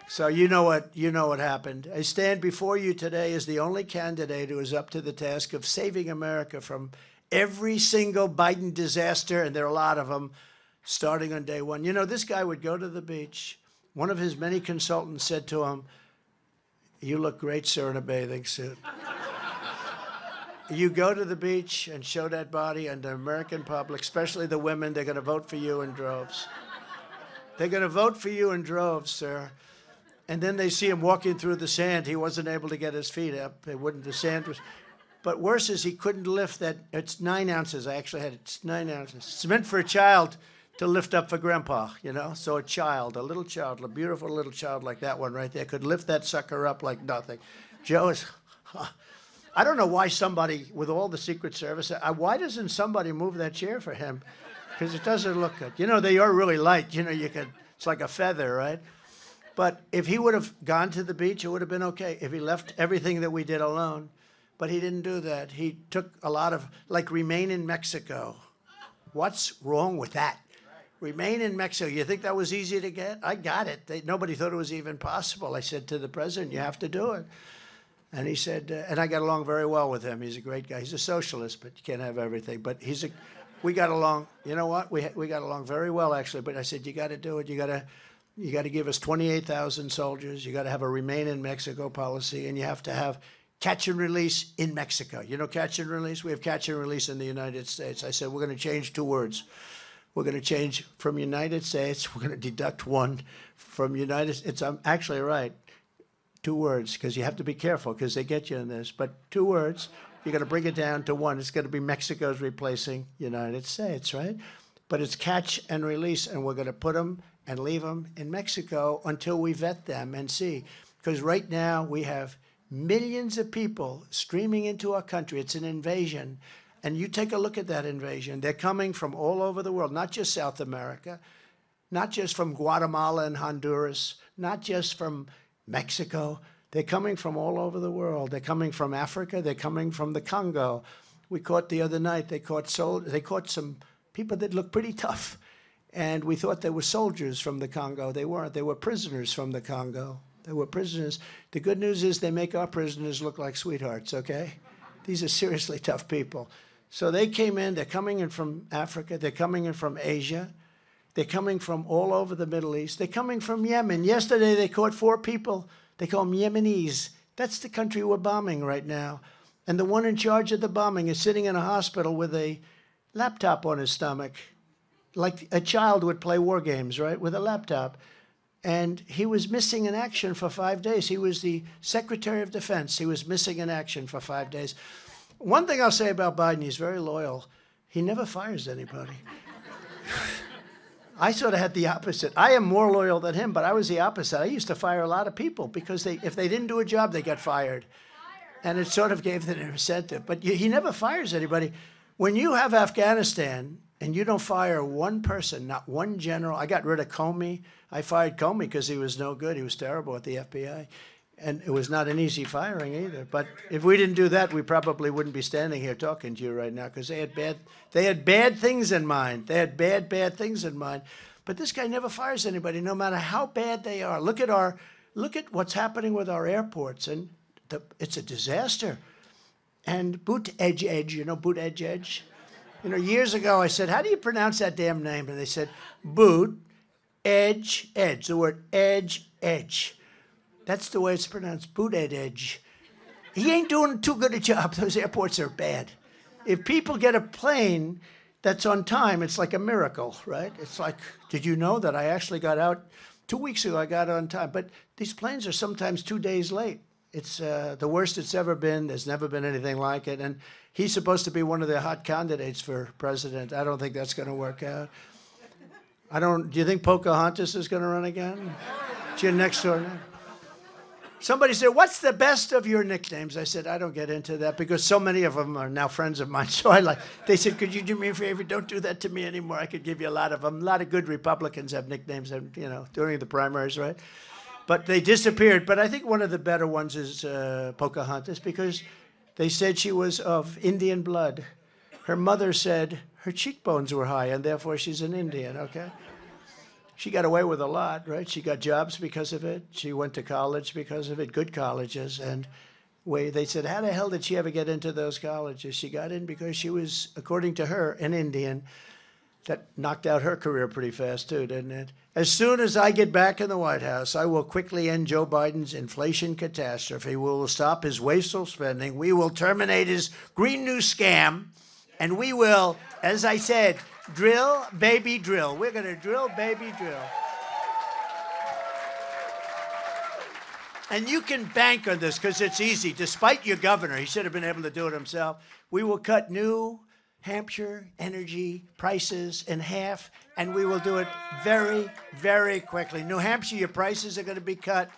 So you know what happened. I stand before you today as the only candidate who is up to the task of saving America from every single Biden disaster, and there are a lot of them, starting on day one. You know, this guy would go to the beach. One of his many consultants said to him, "You look great, sir, in a bathing suit." You go to the beach and show that body, and the American public, especially the women, they're going to vote for you in droves. They're going to vote for you in droves, sir. And then they see him walking through the sand. He wasn't able to get his feet up. The sand was. But worse is he couldn't lift that. It's 9 ounces. I actually had it. It's 9 ounces. It's meant for a child to lift up for grandpa, you know? So a child, a little child, a beautiful little child like that one right there could lift that sucker up like nothing. Joe is, I don't know why somebody, with all the Secret Service, why doesn't somebody move that chair for him? Because it doesn't look good. You know, they are really light. You know, it's like a feather, right? But if he would have gone to the beach, it would have been okay. If he left everything that we did alone. But he didn't do that. He took a lot of, like, remain in Mexico. What's wrong with that? Remain in Mexico. You think that was easy to get? I got it. Nobody thought it was even possible. I said to the president, you have to do it. And he said, and I got along very well with him. He's a great guy. He's a socialist, but you can't have everything. But we got along, you know what? We got along very well, actually. But I said, you got to do it. You got to give us 28,000 soldiers. You got to have a remain in Mexico policy, and you have to have catch and release in Mexico. You know catch and release? We have catch and release in the United States. I said, we're going to change 2 words. We're going to change from United States. We're going to deduct 1 from United States. I'm actually right. 2 words, because you have to be careful, because they get you in this. But 2 words, you're going to bring it down to 1. It's going to be Mexico's replacing United States, right? But it's catch and release, and we're going to put them and leave them in Mexico until we vet them and see. Because right now we have millions of people streaming into our country. It's an invasion. And you take a look at that invasion. They're coming from all over the world, not just South America, not just from Guatemala and Honduras, not just from Mexico. They're coming from all over the world. They're coming from Africa. They're coming from the Congo. We caught the other night, they caught some people that looked pretty tough. And we thought they were soldiers from the Congo. They weren't. They were prisoners from the Congo. They were prisoners. The good news is they make our prisoners look like sweethearts, okay? These are seriously tough people. So they came in. They're coming in from Africa. They're coming in from Asia. They're coming from all over the Middle East. They're coming from Yemen. Yesterday they caught 4 people. They call them Yemenis. That's the country we're bombing right now. And the one in charge of the bombing is sitting in a hospital with a laptop on his stomach, like a child would play war games, right, with a laptop. And he was missing in action for 5 days. He was the Secretary of Defense. He was missing in action for 5 days. One thing I'll say about Biden, he's very loyal. He never fires anybody. I sort of had the opposite. I am more loyal than him, but I was the opposite. I used to fire a lot of people because if they didn't do a job, they got fired. And it sort of gave them an incentive. But he never fires anybody. When you have Afghanistan and you don't fire one person, not one general. I got rid of Comey. I fired Comey because he was no good. He was terrible at the FBI. And it was not an easy firing either. But if we didn't do that, we probably wouldn't be standing here talking to you right now because they had bad things in mind. They had bad things in mind. But this guy never fires anybody, no matter how bad they are. Look at what's happening with our airports, and it's a disaster. And Buttigieg, you know Buttigieg? You know, years ago I said, how do you pronounce that damn name? And they said, edge, the word edge. That's the way it's pronounced, Buttigieg. He ain't doing too good a job. Those airports are bad. If people get a plane that's on time, it's like a miracle, right? It's like, did you know that I actually got out 2 weeks ago? I got on time. But these planes are sometimes 2 days late. It's the worst it's ever been. There's never been anything like it. And he's supposed to be one of the hot candidates for president. I don't think that's going to work out. Do you think Pocahontas is going to run again? It's your next door neighbor. Somebody said, what's the best of your nicknames? I said, I don't get into that because so many of them are now friends of mine. So they said, could you do me a favor? Don't do that to me anymore. I could give you a lot of them. A lot of good Republicans have nicknames, you know, during the primaries, right? But they disappeared. But I think one of the better ones is Pocahontas because they said she was of Indian blood. Her mother said her cheekbones were high and therefore she's an Indian, okay? She got away with a lot, right? She got jobs because of it. She went to college because of it, good colleges. And they said, how the hell did she ever get into those colleges? She got in because she was, according to her, an Indian. That knocked out her career pretty fast, too, didn't it? As soon as I get back in the White House, I will quickly end Joe Biden's inflation catastrophe. We will stop his wasteful spending. We will terminate his Green New Scam. And we will, as I said, drill, baby, drill. We're going to drill, baby, drill. And you can bank on this because it's easy. Despite your governor, he should have been able to do it himself. We will cut New Hampshire energy prices in half, and we will do it very, very quickly. New Hampshire, your prices are going to be cut